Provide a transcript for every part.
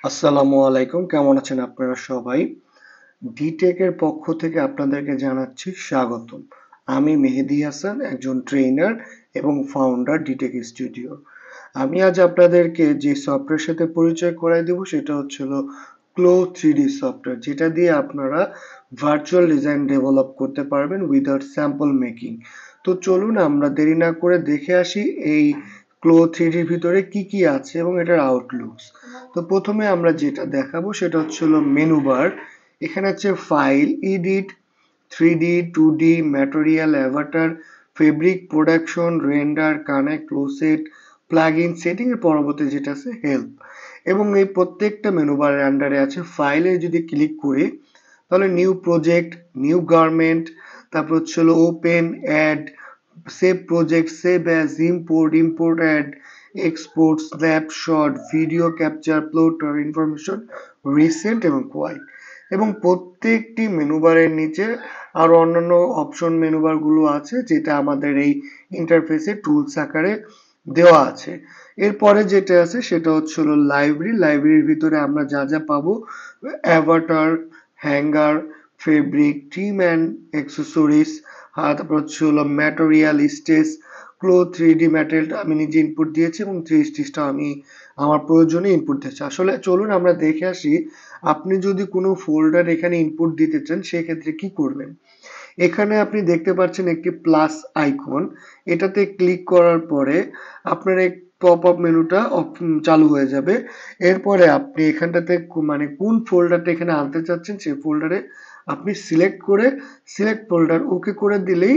আসসালামু আলাইকুম, কেমন আছেন আপনারা সবাই? ডিটেক এর পক্ষ থেকে আপনাদেরকে জানাচ্ছি স্বাগতম। আমি মেহেদী হাসান, একজন ট্রেনার এবং ফাউন্ডার ডিটেক স্টুডিও। আমি আজ আপনাদেরকে যে সফটওয়্যার সাথে পরিচয় করায় দেব সেটা হলো ক্লো 3D সফটওয়্যার, যেটা দিয়ে আপনারা ভার্চুয়াল ডিজাইন ডেভেলপ করতে পারবেন উইদাউট স্যাম্পল মেকিং। তো চলুন আমরা দেরি না করে দেখে আসি এই ক্লো 3D র ভিতরে কি কি আছে এবং এটার আউটলুকস। তো প্রথমে আমরা যেটা দেখাবো সেটা হলো মেনু বার। এখানে আছে file, edit, 3D, 2D, material, Avatar, fabric, production, render, connect, closet, plugin, setting এর পরবর্তী যেটা আছে হেল্প। এবং এই প্রত্যেকটা মেনু বারের আন্ডারে আছে ফাইলে যদি ক্লিক করি তাহলে নিউ প্রজেক্ট, নিউ গার্মেন্ট, তারপর হলো open, add, save project, save as, import, import add, export, snapshot, video capture, plotter, information, recent এবং কোয়াইট। এবং প্রত্যেকটি মেনু বারের নিচে আরো অন্যান্য অপশন মেনু বার গুলো আছে, যেটা আমাদের এই ইন্টারফেসে টুলস আকারে দেওয়া আছে। এরপরে যেটা আছে সেটা হলো লাইব্রেরি। লাইব্রেরির ভিতরে আমরা যা যা পাবো, Avatar, hanger, fabric, team and accessories, তারপর হলো ম্যাটেরিয়াল, স্টেজ, ক্লো 3D ম্যাটেরিয়ালটা আমি নিজে ইনপুট দিয়েছি এবং 3 স্টিচটা আমি আমার প্রয়োজনে ইনপুট দিয়েছি। আসলে চলুন আমরা দেখে আসি, আপনি যদি কোনো ফোল্ডার এখানে ইনপুট দিতে চান সেক্ষেত্রে কি করবেন। এখানে আপনি দেখতে পাচ্ছেন একটি প্লাস আইকন, এটাতে ক্লিক করার পরে আপনার এই পপ আপ মেনুটা চালু হয়ে যাবে। এরপরে আপনি এখানটাতে মানে কোন ফোল্ডারটা এখানে আনতে চাচ্ছেন সেই ফোল্ডারে আপনি সিলেক্ট ফোল্ডার ওকে করে দিলেই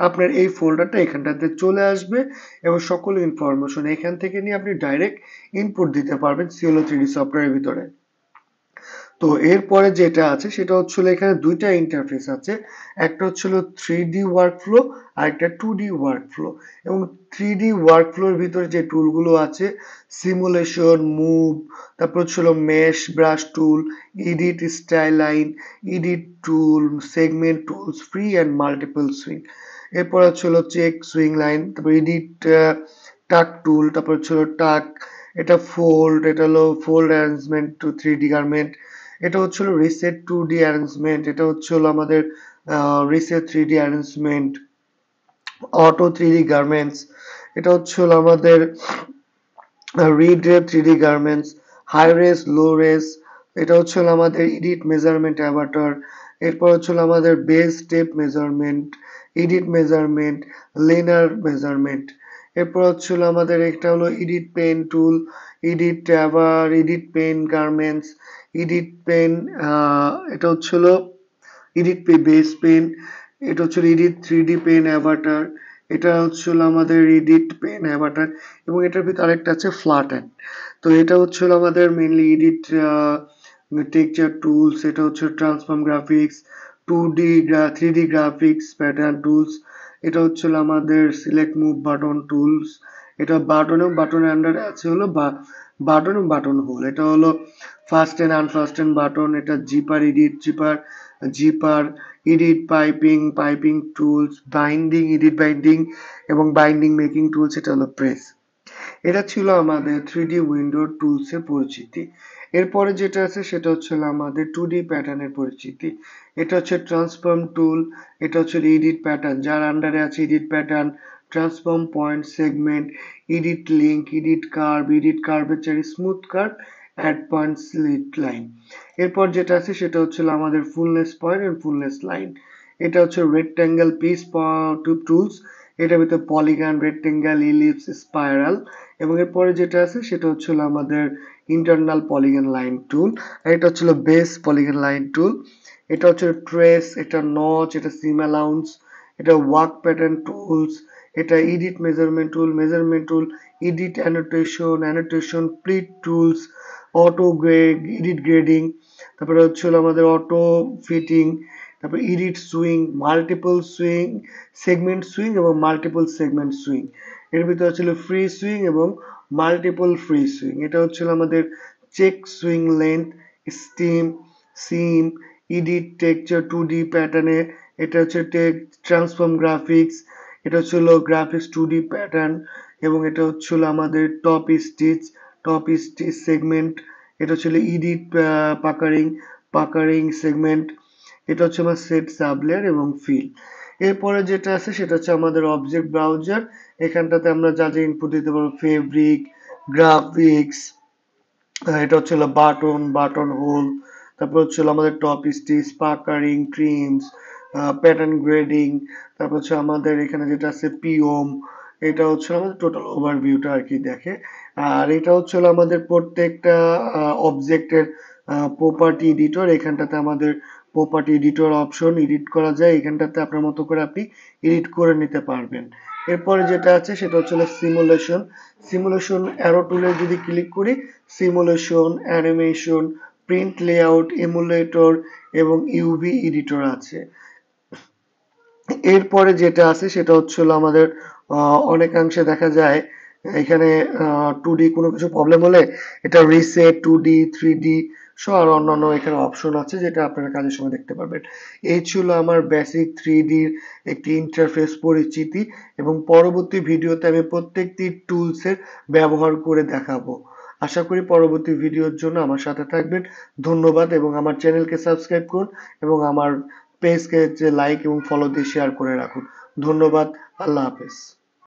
আপনার এই ফোল্ডারটা এখানটাতে চলে আসবে এবং সকল ইনফরমেশন এখান থেকে নিয়ে আপনি ডাইরেক্ট ইনপুট দিতে পারবেন সিওলো 3D সফটওয়্যারের ভিতরে। তো এরপরে যেটা আছে সেটা হলো এখানে দুইটা ইন্টারফেস আছে, একটা হলো 3D ওয়ার্কফ্লো আর একটা 2D ওয়ার্কফ্লো। এবং 3D ওয়ার্কফ্লোর ভিতরে যে টুলগুলো আছে, সিমুলেশন, মুভ, তারপর হলো mesh, brush tool, edit, style line, edit tool, segment tools, free and multiple swing. এরপর হলো চেক সুইং লাইন, তারপর এডিট, টাক টুল, তারপর হলো টাক, এটা ফোল্ড, এটা হলো fold arrangement two 3D garment, এটা হলো রিসেট 2D অ্যারেঞ্জমেন্ট, এটা হলো আমাদের reset 3D arrangement, auto 3D garments, এটা হলো আমাদের read 3D garments, high res, low res, এটা হলো আমাদের এডিট মেজারমেন্ট অ্যাভাটার, এরপর হলো আমাদের base step measurement, edit measurement, linear measurement. এরপর হলো আমাদের একটা হলো এডিট পেন টুল, এডিট আবার edit pen garments, edit pen, এটা হলো এডিট বেস পেন, এটা হলো এডিট 3D পেন অ্যাভাটার, এটা হলো আমাদের এডিট পেন অ্যাভাটার। এবং এটার ভিতরে আরেকটা আছে ফ্ল্যাট এন্ড। তো এটা হলো আমাদের মেইনলি এডিট টেক্সচার টুলস, এটা transform graphics, 2D 3D graphics pattern tools, এটা হলো আমাদের সিলেক্ট মুভ বাটন টুলস, এটা বাটন এবং বাটনের আন্ডারে আছে হলো বাটন এবং বাটন হোল, এটা হলো ফাস্ট এন্ড আনফাস্ট এন্ড বাটন, এটা zipper, edit zipper, zipper, edit piping tools, binding, edit binding এবং বাইন্ডিং মেকিং টুলস, এটা হলো প্রেস। এটা ছিল আমাদের 3D উইন্ডো টুলস এর পরিচিতি। এরপরে যেটা আছে সেটা হলো আমাদের 2D প্যাটার্নের পরিচিতি। এটা ট্রান্সফর্ম টুল, এটা এডিট প্যাটার্ন, যার আন্ডারে আছে edit pattern, transform point, segment, edit link, edit curve, edit curvature, smooth curve, add point, slit line. এরপর যেটা আছে সেটা হলো আমাদের fullness point and fullness line. এটা রেক্ট্যাঙ্গেল পিস টুলস, এটার ভিতরে পলিগন, রেক্টেঙ্গেল, ইলিপস, স্পাইরাল। এবং এরপরে যেটা আছে সেটা হলো আমাদের ইন্টারনাল পলিগন লাইন টুল, আর এটা হলো বেস পলিগন লাইন টুল। এটা ট্রেস, এটা নচ, এটা সিম অ্যালাউন্স, এটা ওয়ার্ক প্যাটার্ন টুলস, এটা edit measurement tool, edit annotation, pleat tools, auto grade, edit grading, তারপরে হলো আমাদের অটো ফিটিং, তারপর edit sewing, multiple sewing, segment sewing এবং মাল্টিপল সেগমেন্ট সুইং। এর ভিতরে ছিল ফ্রি সুইং এবং মাল্টিপল ফ্রি সুইং। এটা হলো আমাদের check sewing length, steam, seam, edit texture 2D প্যাটার্নে, এটা ট্রান্সফর্ম গ্রাফিক্স, এটা হলো গ্রাফিক্স 2D প্যাটার্ন। এবং এটা হলো আমাদের টপ স্টিচ সেগমেন্ট, এটা হচ্ছে এডিট পাকারিং সেগমেন্ট, এটা হচ্ছে আমার সেট সাবলেয়ার এবং ফিল। এরপরে যেটা আছে সেটা হচ্ছে আমাদের অবজেক্ট ব্রাউজার। এখানটাতে আমরা যা যা ইনপুট দিতে পারবো, ফেব্রিক, গ্রাফিক্স, এটা হচ্ছে বাটন হোল, তারপর হচ্ছে আমাদের top stitch, puckering, trims, pattern grading, তারপর হচ্ছে আমাদের এখানে যেটা আছে পিওম। এটা হচ্ছে আমাদের টোটাল ওভারভিউটা আর কি দেখে। আর এটা হচ্ছে আমাদের প্রত্যেকটা অবজেক্টের প্রপার্টি এডিটর। এখানটাতে আমাদের প্রপার্টি এডিটর অপশন, এডিট করা যায়, এখানটাতে আপনার মতো করে আপনি এডিট করে নিতে পারবেন। এরপরে যেটা আছে সেটা হচ্ছে সিমুলেশন অ্যারো টুলে যদি ক্লিক করি, simulation, animation, print layout, emulator এবং ইউভি এডিটর আছে। এরপরে যেটা আছে সেটা হচ্ছে আমাদের অনেকাংশে দেখা যায় এখানে 2D কোনো কিছু প্রবলেম হলে এটা রিসেট, 2D, 3D সহ আর অন্যান্য এখানে অপশন আছে যেটা আপনারা কাজের সময় দেখতে পারবেন। এই ছিল আমার বেসিক 3D একটি ইন্টারফেস পরিচিতি, এবং পরবর্তী ভিডিওতে আমি প্রত্যেকটি টুলসের ব্যবহার করে দেখাবো। আশা করি পরবর্তী ভিডিওর জন্য আমার সাথে থাকবেন। ধন্যবাদ, এবং আমার চ্যানেলকে সাবস্ক্রাইব করুন এবং আমার পেজকে লাইক এবং ফলো দিয়ে শেয়ার করে রাখুন। ধন্যবাদ। আল্লাহ হাফেজ।